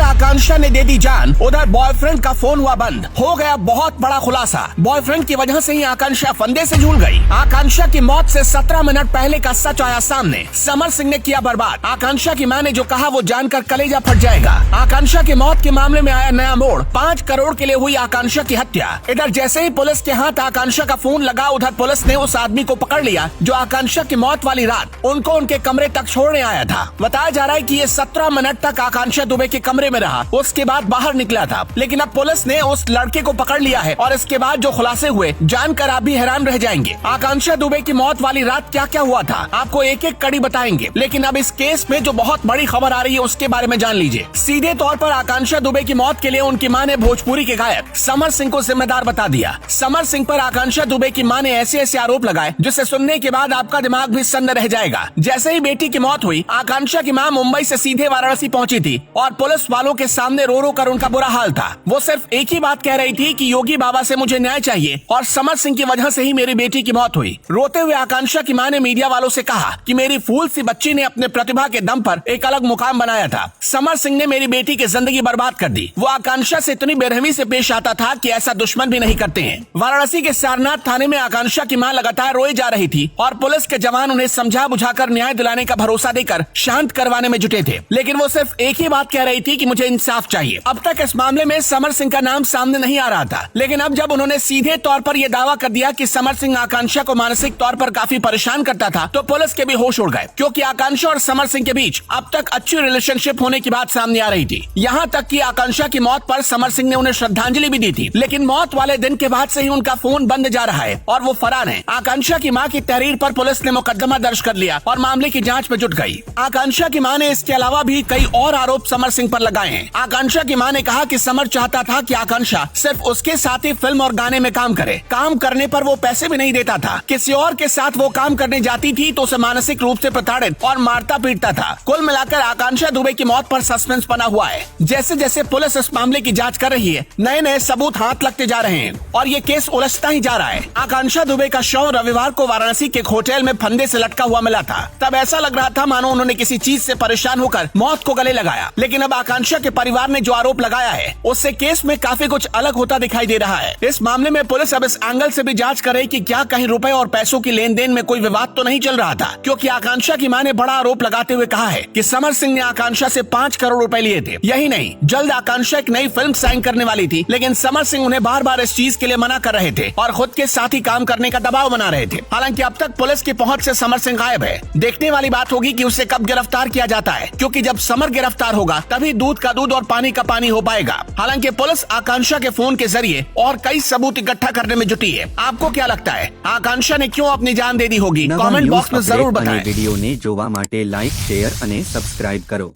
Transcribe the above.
आकांक्षा ने दे दी जान, उधर बॉयफ्रेंड का फोन हुआ बंद। हो गया बहुत बड़ा खुलासा। बॉयफ्रेंड की वजह से ही आकांक्षा फंदे से झूल गई। आकांक्षा की मौत से 17 मिनट पहले का सच आया सामने। समर सिंह ने किया बर्बाद। आकांक्षा की मां ने जो कहा वो जानकर कलेजा फट जाएगा। आकांक्षा की मौत के मामले में आया नया मोड़। 5 करोड़ के लिए हुई आकांक्षा की हत्या। इधर जैसे ही पुलिस के हाथ आकांक्षा का फोन लगा, उधर पुलिस ने उस आदमी को पकड़ लिया जो आकांक्षा की मौत वाली रात उनको उनके कमरे तक छोड़ने आया था। बताया जा रहा है कि ये 17 मिनट तक आकांक्षा दुबे के कमरे में रहा, उसके बाद बाहर निकला था। लेकिन अब पुलिस ने उस लड़के को पकड़ लिया है और इसके बाद जो खुलासे हुए जानकर आप भी हैरान रह जाएंगे। आकांक्षा दुबे की मौत वाली रात क्या क्या हुआ था आपको एक एक कड़ी बताएंगे। लेकिन अब इस केस में जो बहुत बड़ी खबर आ रही है उसके बारे में जान लीजिए। सीधे तौर पर आकांक्षा दुबे की मौत के लिए उनकी मां ने भोजपुरी के गायक समर सिंह को जिम्मेदार बता दिया। समर सिंह पर आकांक्षा दुबे की मां ने ऐसे ऐसे आरोप लगाए जिसे सुनने के बाद आपका दिमाग भी सन्न रह जाएगा। जैसे ही बेटी की मौत हुई, आकांक्षा की मां मुंबई से सीधे वाराणसी पहुंची थी और पुलिस वालों के सामने रो रो कर उनका बुरा हाल था। वो सिर्फ एक ही बात कह रही थी कि योगी बाबा से मुझे न्याय चाहिए और समर सिंह की वजह से ही मेरी बेटी की मौत हुई। रोते हुए आकांक्षा की मां ने मीडिया वालों से कहा कि मेरी फूल सी बच्ची ने अपने प्रतिभा के दम पर एक अलग मुकाम बनाया था। समर सिंह ने मेरी बेटी की जिंदगी बर्बाद कर दी। वो आकांक्षा से इतनी बेरहमी से पेश आता था कि ऐसा दुश्मन भी नहीं करते हैं। वाराणसी के सारनाथ थाने में आकांक्षा की मां लगातार रोई जा रही थी और पुलिस के जवान उन्हें समझा बुझाकर न्याय दिलाने का भरोसा देकर शांत करवाने में जुटे थे। लेकिन वो सिर्फ एक ही बात कह रही थी कि मुझे इंसाफ चाहिए। अब तक इस मामले में समर सिंह का नाम सामने नहीं आ रहा था, लेकिन अब जब उन्होंने सीधे तौर पर यह दावा कर दिया कि समर सिंह आकांक्षा को मानसिक तौर पर काफी परेशान करता था, तो पुलिस के भी होश उड़ गए। क्योंकि आकांक्षा और समर सिंह के बीच अब तक अच्छी रिलेशनशिप होने की बात सामने आ रही थी। यहाँ तक कि आकांक्षा की मौत पर समर सिंह ने उन्हें श्रद्धांजलि भी दी थी। लेकिन मौत वाले दिन के बाद से ही उनका फोन बंद जा रहा है और वो फरार है। आकांक्षा की मां की तहरीर पर पुलिस ने मुकदमा दर्ज कर लिया और मामले की जाँच में जुट गयी। आकांक्षा की मां ने इसके अलावा भी कई और आरोप समर सिंह पर लगाए हैं। आकांक्षा की मां ने कहा कि समर चाहता था कि आकांक्षा सिर्फ उसके साथ ही फिल्म और गाने में काम करे। काम करने पर वो पैसे भी नहीं देता था। किसी और के साथ वो काम करने जाती थी तो उसे मानसिक रूप से प्रताड़ित और मारता पीटता था। कुल मिलाकर आकांक्षा दुबे की मौत पर सस्पेंस बना हुआ है। जैसे जैसे पुलिस इस मामले की जांच कर रही है, नए नए सबूत हाथ लगते जा रहे हैं और ये केस उलझता ही जा रहा है। आकांक्षा दुबे का शव रविवार को वाराणसी के एक होटल में फंदे से लटका हुआ मिला था। तब ऐसा लग रहा था मानो उन्होंने किसी चीज से परेशान होकर मौत को गले लगाया। लेकिन अब आकांक्षा के परिवार ने जो आरोप लगाया है उससे केस में काफी कुछ अलग होता दिखाई दे रहा है। इस मामले में पुलिस अब इस एंगल से भी जांच कर रही कि क्या कहीं रुपए और पैसों की लेन देन में कोई विवाद तो नहीं चल रहा था। क्योंकि आकांक्षा की मां ने बड़ा आरोप लगाते हुए कहा है कि समर सिंह ने आकांक्षा से 5 करोड़ रुपए लिए थे। यही नहीं, जल्द आकांक्षा एक नई फिल्म साइन करने वाली थी, लेकिन समर सिंह उन्हें बार बार इस चीज के लिए मना कर रहे थे और खुद के साथ ही काम करने का दबाव बना रहे थे। हालांकि अब तक पुलिस की पहुंच से समर सिंह गायब है। देखने वाली बात होगी कि उसे कब गिरफ्तार किया जाता है, क्योंकि जब समर गिरफ्तार होगा तभी दूध का दूध और पानी का पानी हो पाएगा। हालांकि पुलिस आकांक्षा के फोन के जरिए और कई सबूत इकट्ठा करने में जुटी है। आपको क्या लगता है, आकांक्षा ने क्यों अपनी जान दे दी होगी? कमेंट बॉक्स में जरूर बताएं। वीडियो ने जोवा माटे लाइक, शेयर અને સબસ્ક્રાઇબ કરો।